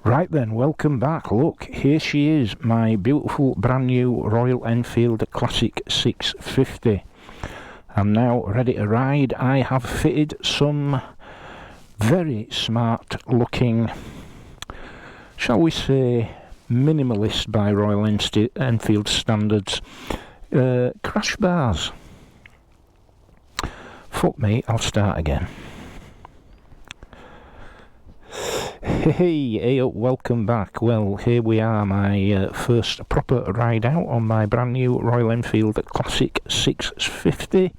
Right then, welcome back. Look, here she is, my beautiful brand new Royal Enfield Classic 650. I'm now ready to ride. I have fitted some very smart looking, shall we say, minimalist by Royal Enfield standards, crash bars. Fuck me, I'll start again. Hey up, welcome back. Well, here we are, my first proper ride out on my brand new Royal Enfield Classic 650.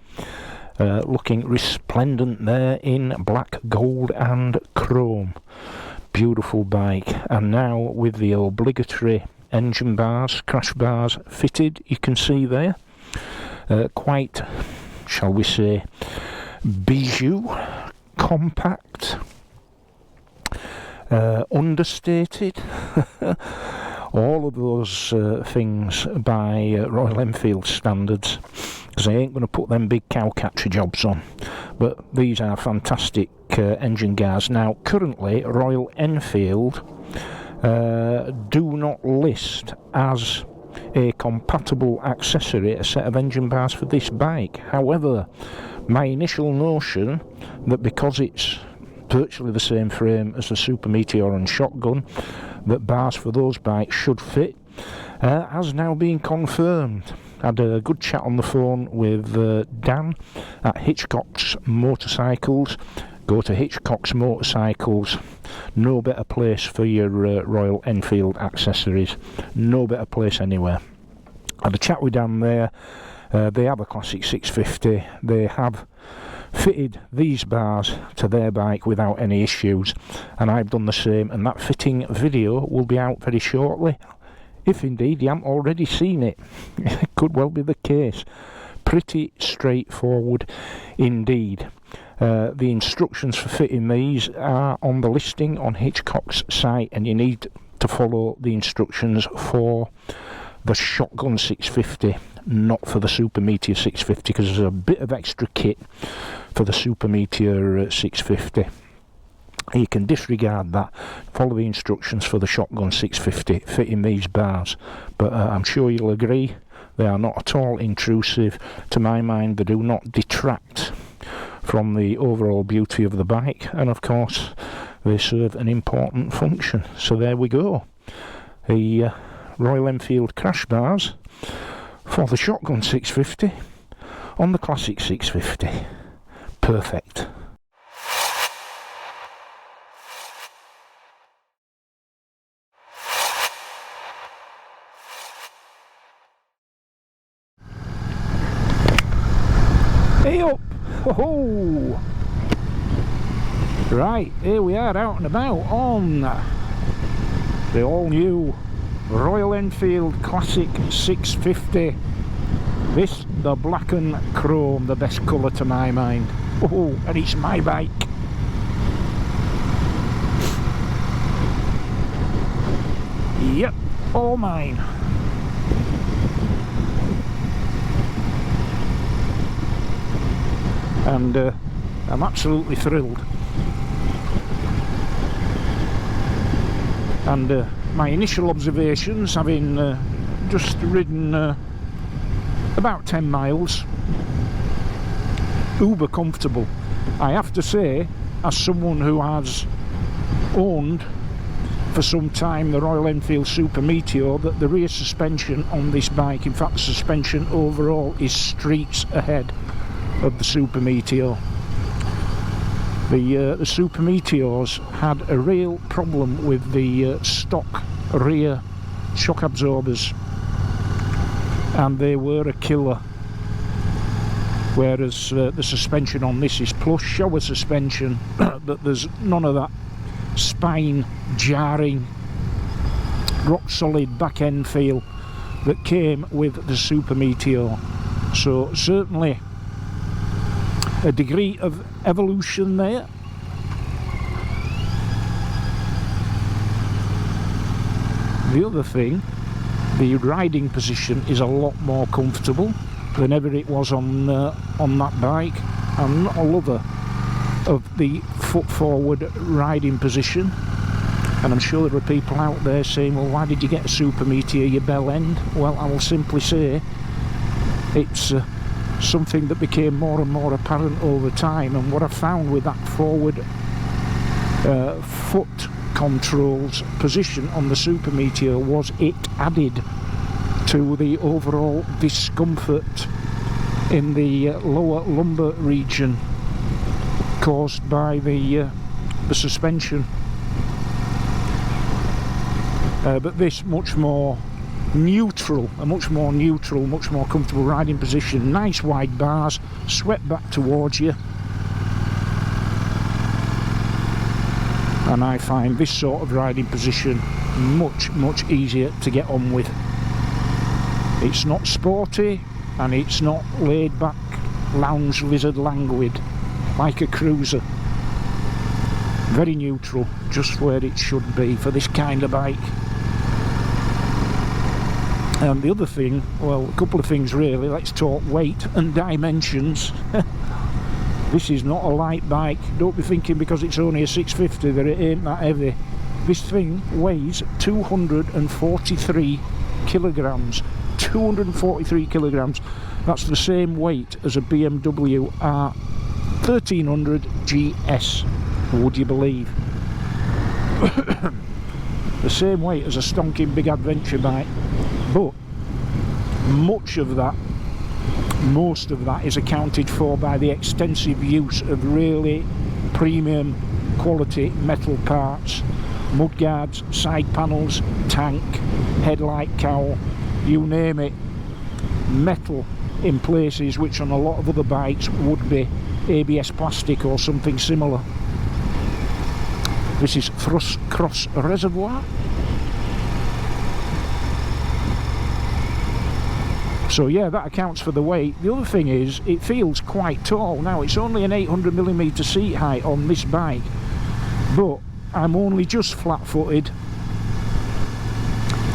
Looking resplendent there in black, gold and chrome. Beautiful bike. And now with the obligatory engine bars, crash bars fitted, you can see there. Quite, shall we say, bijou, compact. Understated, all of those things by Royal Enfield standards, because I ain't going to put them big cowcatcher jobs on, but these are fantastic engine guards. Now currently Royal Enfield do not list as a compatible accessory a set of engine bars for this bike. However, my initial notion that because it's virtually the same frame as the Super Meteor and Shotgun, that bars for those bikes should fit, has now been confirmed. Had a good chat on the phone with Dan at Hitchcock's Motorcycles. Go to Hitchcock's Motorcycles. No better place for your Royal Enfield accessories. No better place anywhere. Had a chat with Dan there. They have a Classic 650. They have fitted these bars to their bike without any issues, and I've done the same, and that fitting video will be out very shortly, if indeed you haven't already seen it. It could well be the case. Pretty straightforward indeed. The instructions for fitting these are on the listing on Hitchcock's site, and you need to follow the instructions for the Shotgun 650, not for the Super Meteor 650, because there's a bit of extra kit for the Super Meteor 650. You can disregard that, follow the instructions for the Shotgun 650 fitting these bars, but I'm sure you'll agree they are not at all intrusive. To my mind, they do not detract from the overall beauty of the bike, and of course they serve an important function. So there we go, the Royal Enfield crash bars for the Shotgun 650 on the Classic 650. Perfect. Hey up! Oh! Right, here we are out and about on the all new Royal Enfield Classic 650. This, the black and chrome, the best colour to my mind. Oh, and it's my bike. Yep, all mine. And I'm absolutely thrilled. And my initial observations, having just ridden about 10 miles, uber comfortable. I have to say, as someone who has owned for some time the Royal Enfield Super Meteor, that the rear suspension on this bike, in fact the suspension overall, is streets ahead of the Super Meteor. The Super Meteors had a real problem with the stock rear shock absorbers, and they were a killer, whereas the suspension on this is plush shower suspension, but there's none of that spine jarring, rock solid back end feel that came with the Super Meteor. So certainly a degree of evolution there. The other thing, the riding position is a lot more comfortable than ever it was on that bike. I'm not a lover of the foot forward riding position. And I'm sure there are people out there saying, well, why did you get a super meteor, you bell end? Well, I will simply say it's something that became more and more apparent over time, and what I found with that forward foot controls position on the super meteor was it added to the overall discomfort in the lower lumbar region caused by the suspension. But this much more neutral, much more comfortable riding position. Nice wide bars, swept back towards you. And I find this sort of riding position much easier to get on with. It's not sporty, and it's not laid back, lounge lizard languid like a cruiser. Very neutral, just where it should be for this kind of bike. And the other thing, well, a couple of things really. Let's talk weight and dimensions. This is not a light bike. Don't be thinking because it's only a 650 that it ain't that heavy. This thing weighs 243 kilograms. 243 kilograms. That's the same weight as a BMW R1300 GS. Would you believe? The same weight as a stonking big adventure bike. But most of that is accounted for by the extensive use of really premium quality metal parts, mudguards, side panels, tank, headlight cowl, you name it. Metal in places which on a lot of other bikes would be ABS plastic or something similar. This is thrust cross reservoir. So yeah, that accounts for the weight. The other thing is, it feels quite tall. Now, it's only an 800mm seat height on this bike, but I'm only just flat-footed.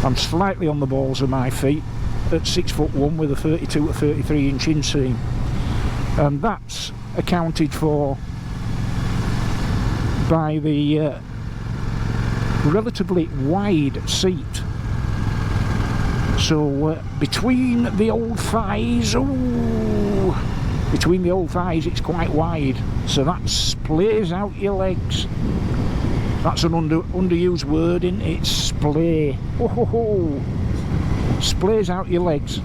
I'm slightly on the balls of my feet at 6'1" with a 32 to 33 inch inseam, and that's accounted for by the relatively wide seat. So between the old thighs, between the old thighs it's quite wide, so that splays out your legs. That's an underused word, isn't it? Splay. Splays out your legs.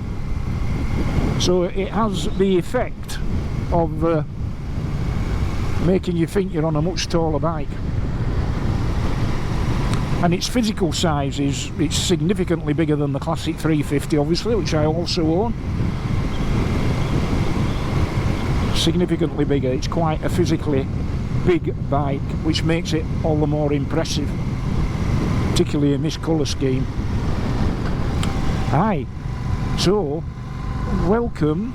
So it has the effect of making you think you're on a much taller bike. And its physical size is, it's significantly bigger than the Classic 350 obviously, which I also own. Significantly bigger. It's quite a physically big bike, which makes it all the more impressive, particularly in this colour scheme. Aye, so welcome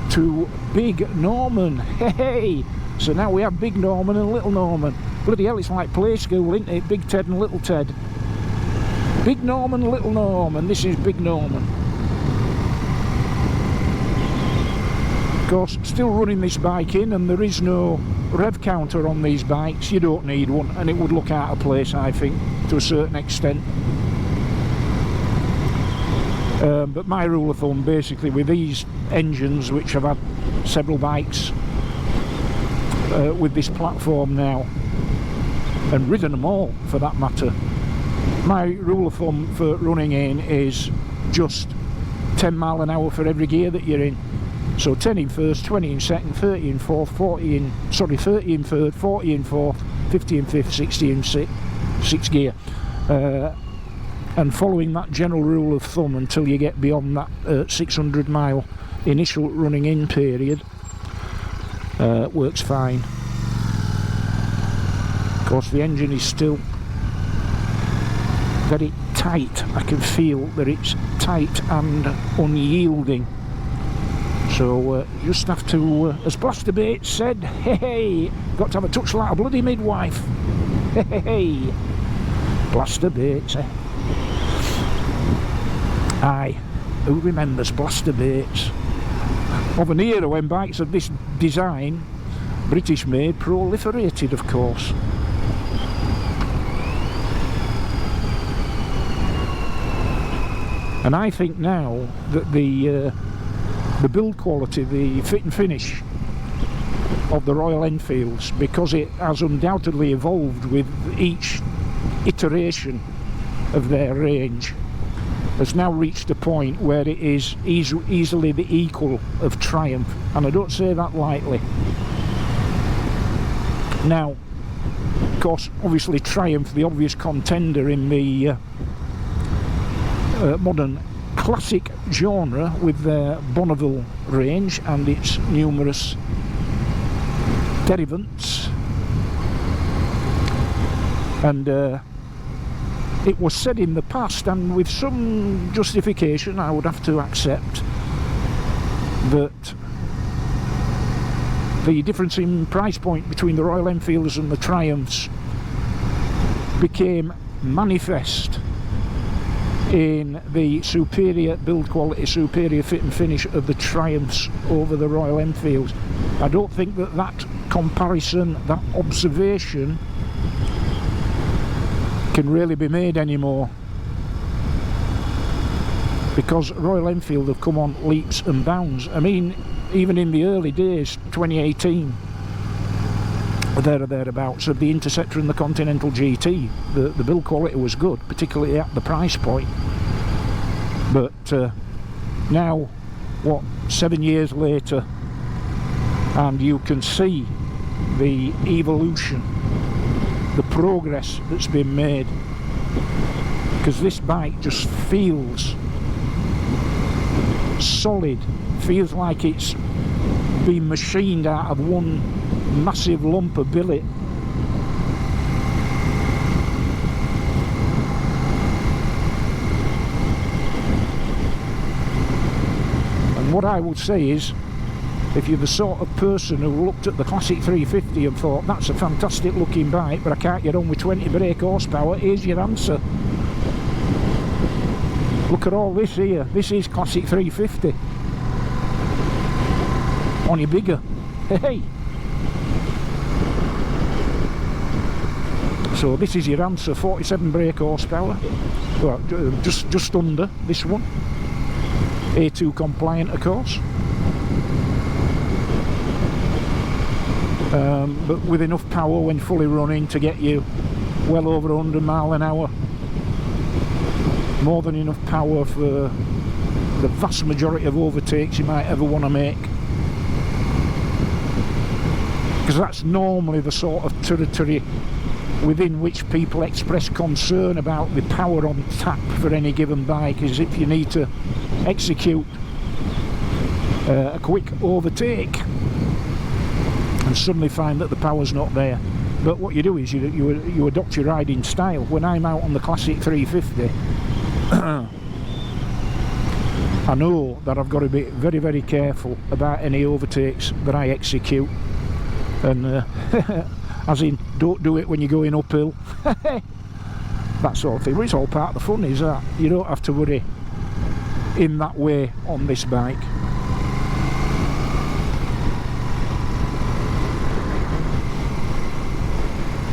to Big Norman. Hey! So now we have Big Norman and Little Norman. Bloody hell, it's like play school, isn't it? Big Ted and Little Ted. Big Norman, Little Norman. This is Big Norman. Of course, still running this bike in, and there is no rev counter on these bikes. You don't need one, and it would look out of place, I think, to a certain extent. But my rule of thumb, basically, with these engines, which I've had several bikes with this platform now, and ridden them all for that matter, my rule of thumb for running in is just 10 mile an hour for every gear that you're in. So 10 in first, 20 in second, 30 in fourth, 30 in third, 40 in fourth, 50 in fifth, 60 in sixth gear. And following that general rule of thumb until you get beyond that 600 mile initial running in period, works fine. Of course, the engine is still very tight. I can feel that it's tight and unyielding. So just have to, as Blaster Bates said, hey, got to have a touch like a bloody midwife. Hey, Blaster Bates, eh? Aye, who remembers Blaster Bates? Of an era when bikes of this design, British made, proliferated, of course. And I think now that the build quality, the fit and finish of the Royal Enfields, because it has undoubtedly evolved with each iteration of their range, has now reached a point where it is easily the equal of Triumph, and I don't say that lightly. Now, of course, obviously Triumph, the obvious contender in the modern classic genre with their Bonneville range and its numerous derivatives, and it was said in the past, and with some justification I would have to accept, that the difference in price point between the Royal Enfields and the Triumphs became manifest in the superior build quality, superior fit and finish of the Triumphs over the Royal Enfields. I don't think that that comparison, that observation, can really be made anymore, because Royal Enfield have come on leaps and bounds. I mean, even in the early days, 2018, there or thereabouts, of the Interceptor and the Continental GT, the build quality was good, particularly at the price point. But now, what, 7 years later, and you can see the evolution, the progress that's been made, because this bike just feels solid, feels like it's been machined out of one massive lump of billet. And what I would say is, if you're the sort of person who looked at the Classic 350 and thought, that's a fantastic looking bike, but I can't get on with 20 brake horsepower, here's your answer. Look at all this here. This is Classic 350. Only bigger. Hey! So this is your answer, 47 brake horsepower. Well, just under this one. A2 compliant, of course. But with enough power when fully running to get you well over 100 miles an hour. More than enough power for the vast majority of overtakes you might ever want to make, because that's normally the sort of territory within which people express concern about the power on tap for any given bike, is if you need to execute a quick overtake and suddenly find that the power's not there. But what you do is you adopt your riding style. When I'm out on the Classic 350, I know that I've got to be very, very careful about any overtakes that I execute, and as in, don't do it when you're going uphill, that sort of thing. But it's all part of the fun, is that you don't have to worry in that way on this bike.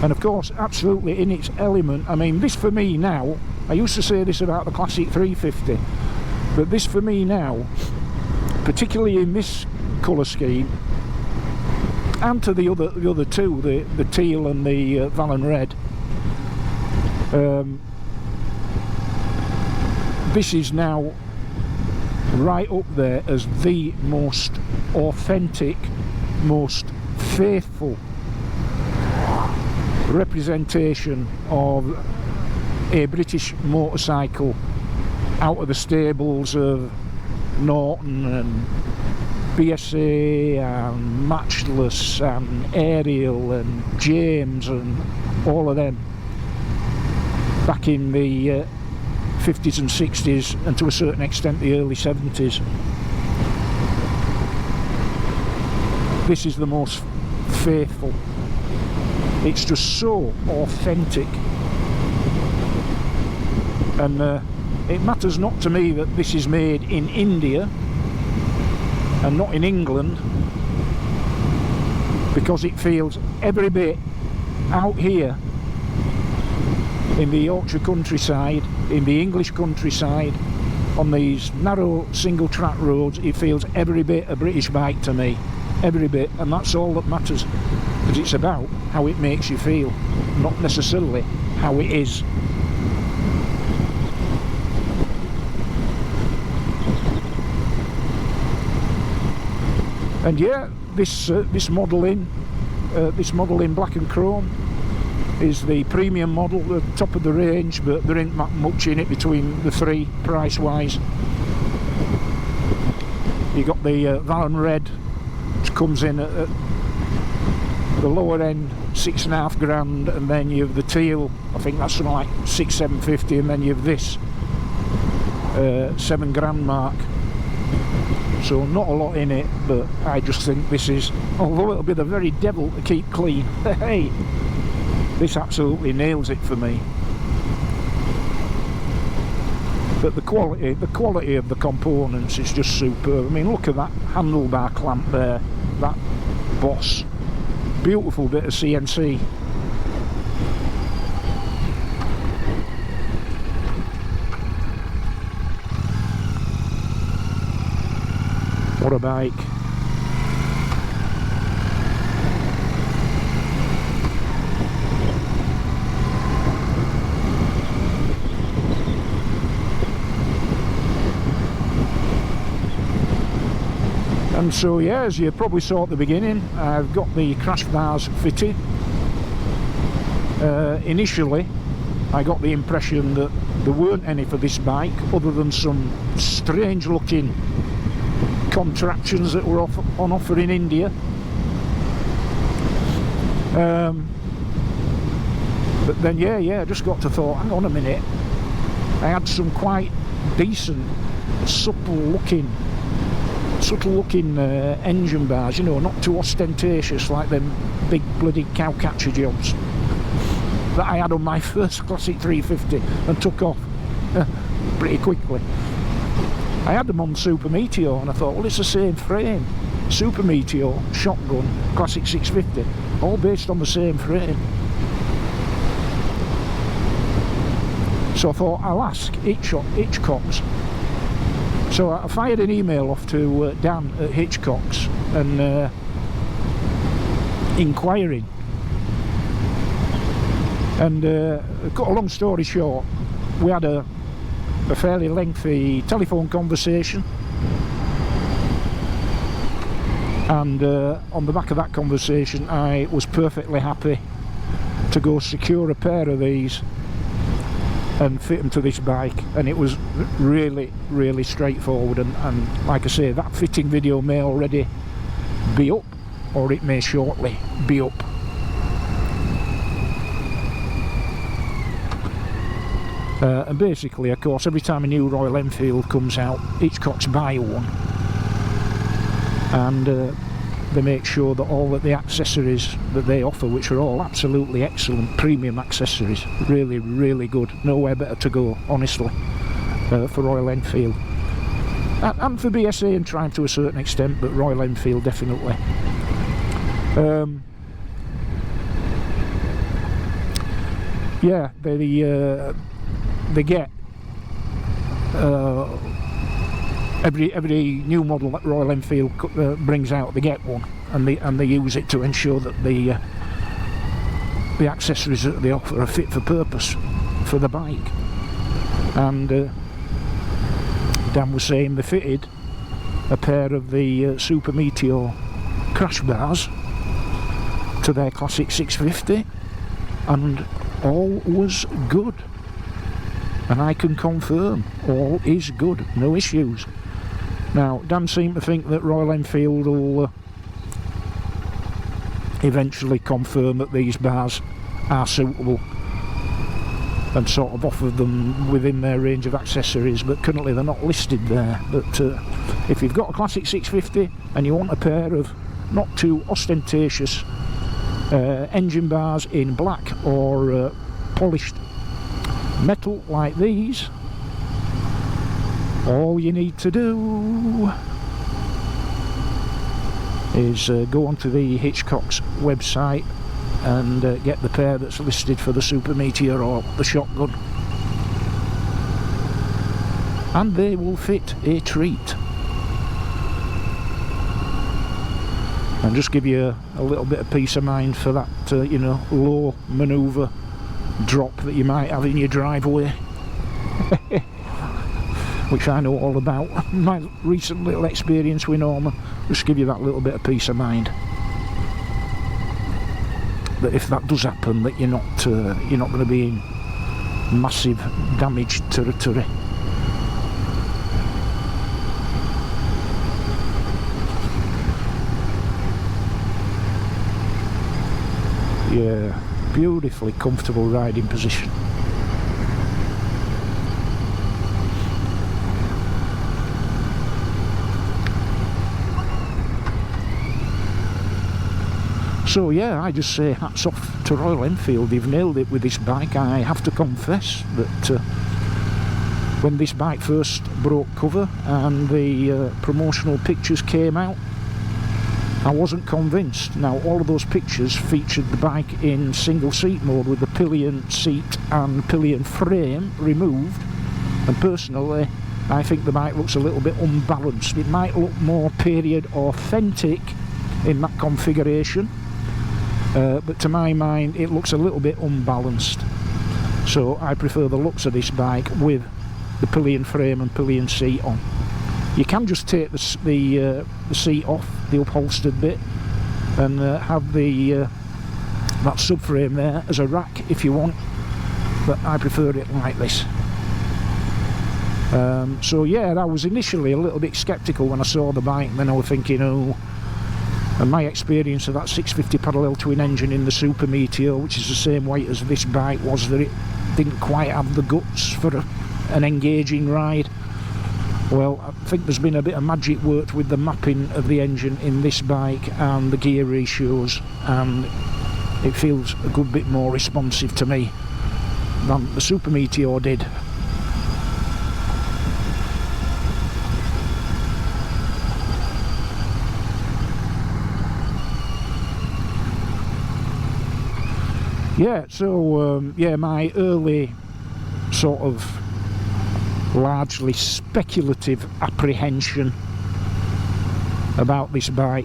And of course, absolutely in its element. I mean, this for me now, I used to say this about the Classic 350, but this for me now, particularly in this colour scheme, and to the other two, the teal and the Vallon Red, this is now right up there as the most authentic, most faithful representation of a British motorcycle out of the stables of Norton and BSA and Matchless and Ariel and James and all of them back in the 50s and 60s, and to a certain extent the early 70s. This is the most faithful. It's just so authentic, and it matters not to me that this is made in India and not in England, because it feels every bit out here in the Yorkshire countryside, in the English countryside, on these narrow single track roads, it feels every bit a British bike to me, every bit, and that's all that matters, because it's about how it makes you feel, not necessarily how it is. And yeah, this model in black and chrome is the premium model, the top of the range, but there ain't much in it between the three price wise. You got the Vallon Red, which comes in at the lower end, 6.5 grand, and then you have the teal, I think that's something like 6,750, and then you have this 7 grand mark. So not a lot in it, but I just think this is, although it'll be the very devil to keep clean, hey, this absolutely nails it for me. But the quality of the components is just superb. I mean, look at that handlebar clamp there, that Boss, beautiful bit of CNC. What a bike. And so yeah, as you probably saw at the beginning, I've got the crash bars fitted. Initially I got the impression that there weren't any for this bike, other than some strange looking contraptions that were on offer in India. But then yeah, I just got to thought, hang on a minute, I had some quite decent, subtle looking engine bars, you know, not too ostentatious like them big bloody cowcatcher jobs that I had on my first Classic 350 and took off pretty quickly. I had them on Super Meteor and I thought, well, it's the same frame. Super Meteor, shotgun, Classic 650, all based on the same frame. So I thought, I'll ask Hitchcock's. So I fired an email off to Dan at Hitchcock's and inquiring. And cut a long story short, we had a fairly lengthy telephone conversation, and on the back of that conversation I was perfectly happy to go secure a pair of these and fit them to this bike, and it was really straightforward, and like I say, that fitting video may already be up, or it may shortly be up. And basically, of course, every time a new Royal Enfield comes out, Hitchcock's buy one, and they make sure that all of the accessories that they offer, which are all absolutely excellent premium accessories, really good, nowhere better to go, honestly, for Royal Enfield, and for BSA and Triumph to a certain extent, but Royal Enfield definitely. Yeah, they get every new model that Royal Enfield brings out, they get one, and they use it to ensure that the accessories that they offer are fit for purpose for the bike. And Dan was saying they fitted a pair of the Super Meteor crash bars to their Classic 650, and all was good. And I can confirm, all is good, no issues. Now, Dan seemed to think that Royal Enfield will eventually confirm that these bars are suitable and sort of offer them within their range of accessories, but currently they're not listed there. But if you've got a Classic 650 and you want a pair of not too ostentatious engine bars in black or polished metal like these, all you need to do is go onto the Hitchcock's website and get the pair that's listed for the Super Meteor or the shotgun. and they will fit a treat. And just give you a little bit of peace of mind for that, you know, low manoeuvre drop that you might have in your driveway. Which I know all about. My recent little experience with Norman. Just give you that little bit of peace of mind. That if that does happen, that you're not going to be in massive damaged territory. Yeah, beautifully comfortable riding position. So yeah, I just say hats off to Royal Enfield. They've nailed it with this bike. I have to confess that when this bike first broke cover and the promotional pictures came out, I wasn't convinced. Now all of those pictures featured the bike in single seat mode with the pillion seat and pillion frame removed, and personally I think the bike looks a little bit unbalanced. It might look more period authentic in that configuration, but to my mind it looks a little bit unbalanced. So I prefer the looks of this bike with the pillion frame and pillion seat on. You can just take the seat off, the upholstered bit, and have the that subframe there as a rack if you want, but I prefer it like this. So yeah, I was initially a little bit sceptical when I saw the bike, and then I was thinking, oh, and my experience of that 650 parallel twin engine in the Super Meteor, which is the same weight as this bike, was that it didn't quite have the guts for an engaging ride. Well, I think there's been a bit of magic worked with the mapping of the engine in this bike and the gear ratios, and it feels a good bit more responsive to me than the Super Meteor did. Yeah, so yeah, my early sort of largely speculative apprehension about this bike,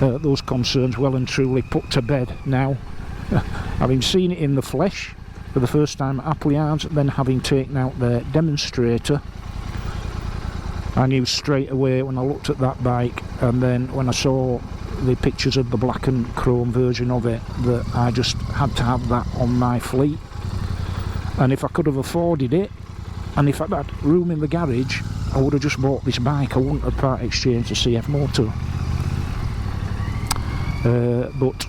those concerns well and truly put to bed now. Having seen it in the flesh for the first time at Appleyards, then having taken out their demonstrator, I knew straight away when I looked at that bike, and then when I saw the pictures of the black and chrome version of it, that I just had to have that on my fleet. And if I could have afforded it, and if I'd had room in the garage, I would have just bought this bike. I wouldn't have part exchanged the CF Moto. But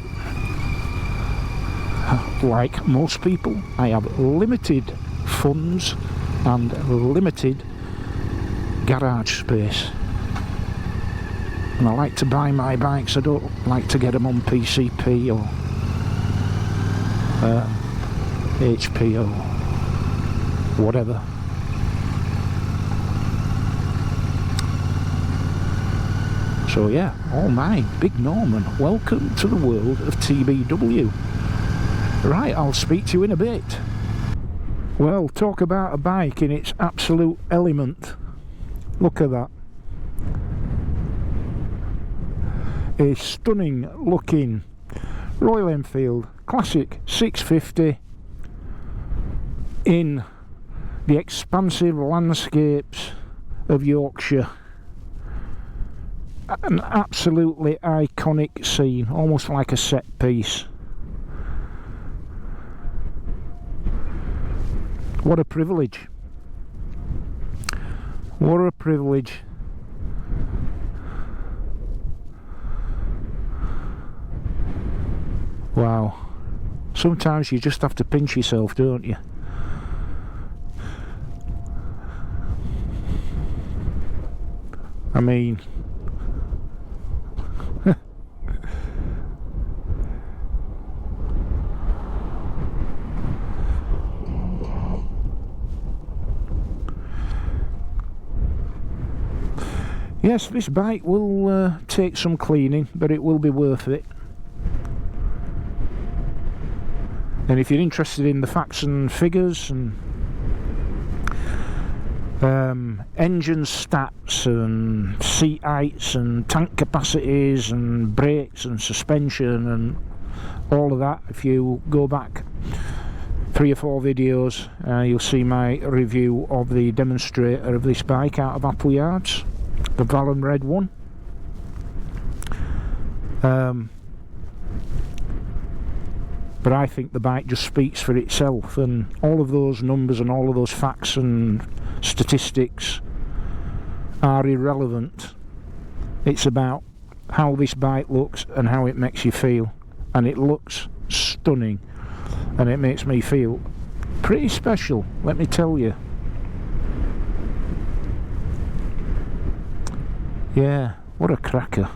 like most people, I have limited funds and limited garage space, and I like to buy my bikes. I don't like to get them on PCP or HP or whatever. So yeah, all mine. Big Norman, welcome to the world of TBW. Right, I'll speak to you in a bit. Well, talk about a bike in its absolute element. Look at that. A stunning looking Royal Enfield Classic 650 in the expansive landscapes of Yorkshire. An absolutely iconic scene, almost like a set piece. What a privilege. What a privilege. Wow. Sometimes you just have to pinch yourself, don't you? I mean, yes, this bike will take some cleaning, but it will be worth it. And if you're interested in the facts and figures and engine stats and seat heights and tank capacities and brakes and suspension and all of that. If you go back 3 or 4 videos, you'll see my review of the demonstrator of this bike out of Appleyards, the Vallon Red one. But I think the bike just speaks for itself, and all of those numbers and all of those facts and statistics are irrelevant. It's about how this bike looks and how it makes you feel, and it looks stunning and it makes me feel pretty special, let me tell you. Yeah, what a cracker.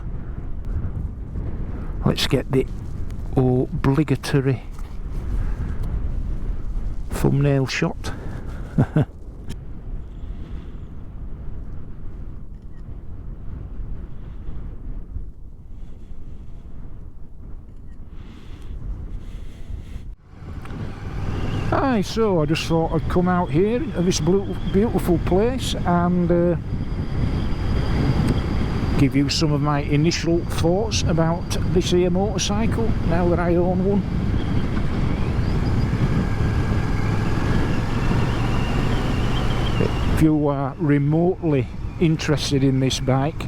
Let's get the obligatory thumbnail shot. Aye, so I just thought I'd come out here to this beautiful place and give you some of my initial thoughts about this here motorcycle now that I own one. If you are remotely interested in this bike,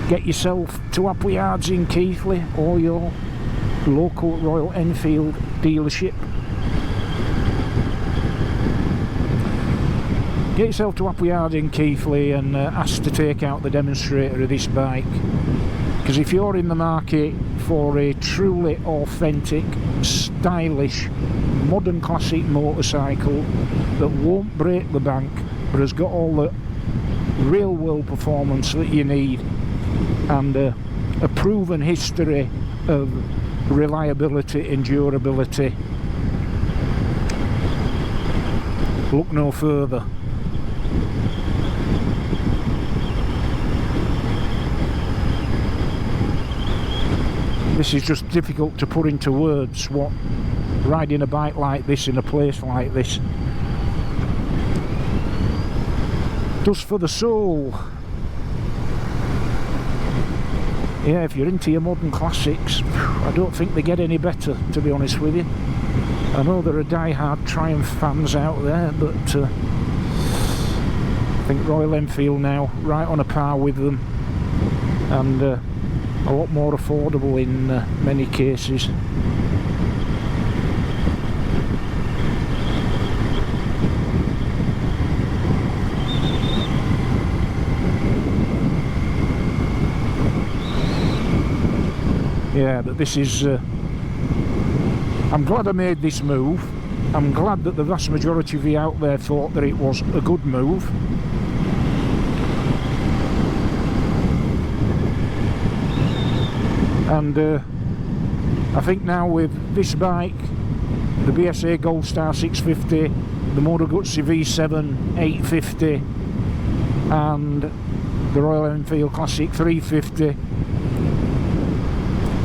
get yourself to Appleyards in Keighley or your local Royal Enfield dealership. Get yourself to Appleyards in Keighley and ask to take out the demonstrator of this bike, because if you're in the market for a truly authentic, stylish, modern classic motorcycle that won't break the bank but has got all the real world performance that you need and a proven history of reliability and durability, look no further. This is just difficult to put into words what riding a bike like this in a place like this does for the soul. Yeah, if you're into your modern classics, I don't think they get any better, to be honest with you. I know there are die-hard Triumph fans out there, but I think Royal Enfield now right on a par with them, and a lot more affordable in many cases. Yeah, but this is I'm glad I made this move. I'm glad that the vast majority of you out there thought that it was a good move. And I think now with this bike, the BSA Goldstar 650, the Moto Guzzi V7 850 and the Royal Enfield Classic 350,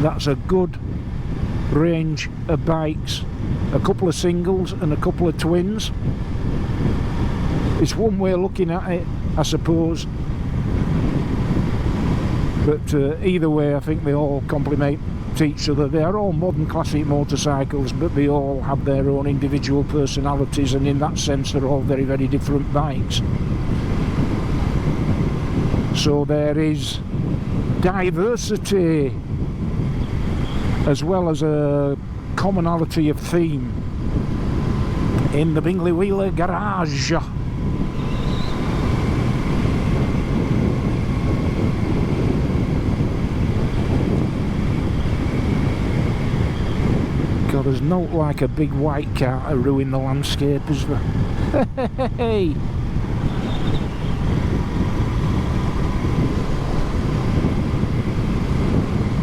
that's a good range of bikes. A couple of singles and a couple of twins. It's one way of looking at it, I suppose. But either way, I think they all complement each other. They are all modern classic motorcycles, but they all have their own individual personalities, and in that sense they're all very, very different bikes. So there is diversity as well as a commonality of theme in the Bingley Wheeler garage. God, there's not like a big white car to ruin the landscape, is there? Hey!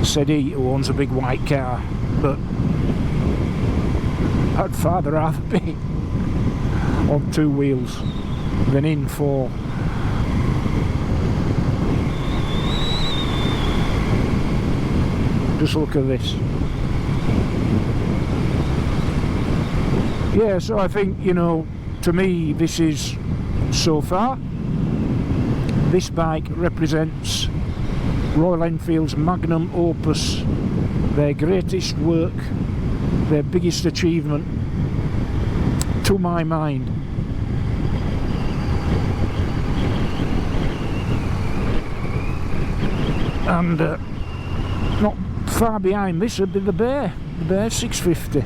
Said he who owns a big white car, but I'd rather have be on 2 wheels than in 4. Just look at this. Yeah, so I think, you know, to me this is so far. This bike represents Royal Enfield's magnum opus, their greatest work, their biggest achievement, to my mind. And not far behind this would be the Bear 650.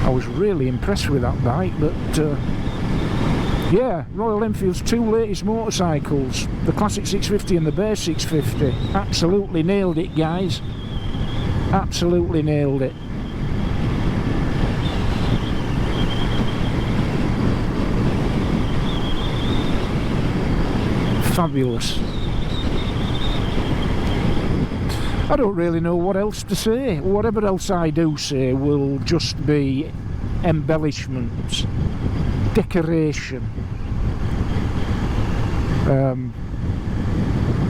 I was really impressed with that bike, but yeah, Royal Enfield's two latest motorcycles, the Classic 650 and the Bear 650, absolutely nailed it, guys. Absolutely nailed it. Fabulous. I don't really know what else to say. Whatever else I do say will just be embellishments, decoration.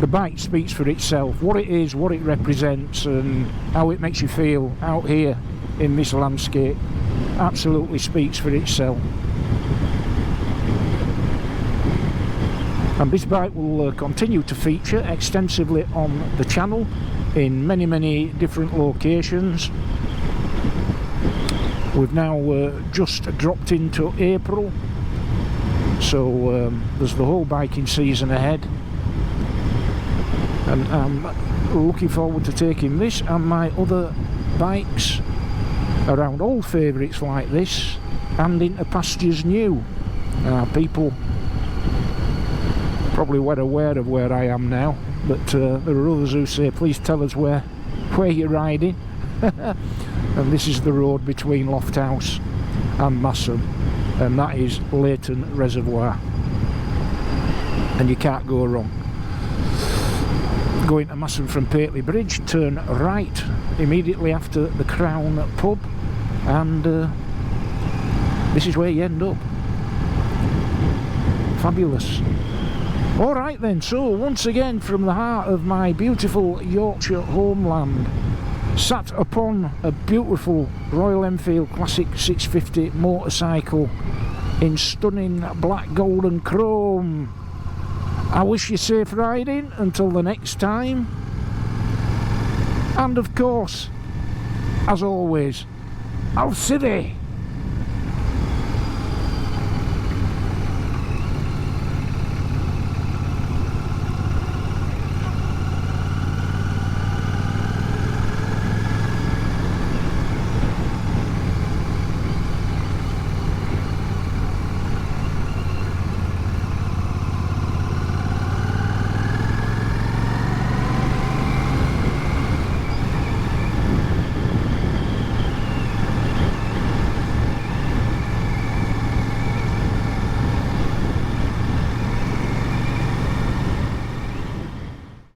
The bike speaks for itself, what it is, what it represents, and how it makes you feel out here in this landscape. Absolutely speaks for itself. And this bike will continue to feature extensively on the channel in many different locations. We've now just dropped into April, so there's the whole biking season ahead, and I'm looking forward to taking this and my other bikes around old favourites like this and into pastures new. People probably well aware of where I am now, but there are others who say, please tell us where you're riding. And this is the road between Lofthouse and Masson, and that is Leighton Reservoir, and you can't go wrong. Going to Masson from Pateley Bridge, turn right immediately after the Crown pub, and this is where you end up. Fabulous. Alright then, so once again from the heart of my beautiful Yorkshire homeland, sat upon a beautiful Royal Enfield Classic 650 motorcycle in stunning black, gold and chrome. I wish you safe riding until the next time, and of course, as always, I'll see thee.